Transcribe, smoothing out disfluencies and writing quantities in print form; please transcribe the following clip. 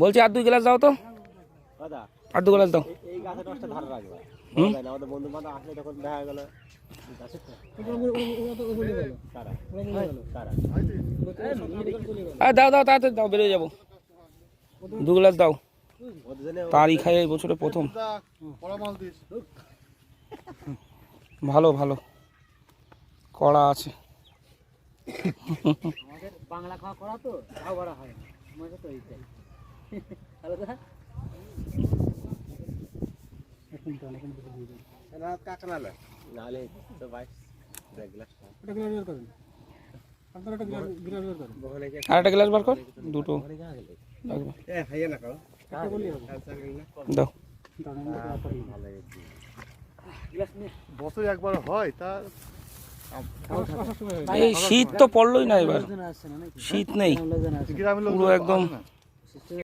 বলছি আর 2 গ্লাস দাও তো, দাদা আর 2 গ্লাস দাও। এই গাছের রসটা ধারে রাখবে, আমাদের বন্ধু বান্ধব আসলে তখন দেখা গেল দাও দাও তাড়াতাড়ি দাও, বেরিয়ে যাবো। 2 গ্লাস দাও, তারই খাই এই বছরে প্রথম। ভালো ভালো কড়া আছে। আমাদের বাংলা খাওয়া করা তো খাওয়া বড় হয় মজা তো এইটাই। হ্যালো দা নাহলে তো ভাই দেখ গ্লাস আর একটা গ্লাস বার কর, দুটো লাগবে। দাও। বছরে একবার হয় তা এই শীত তো পড়লোই না এবার, শীত নেই গ্রামের লোক পুরো একদম।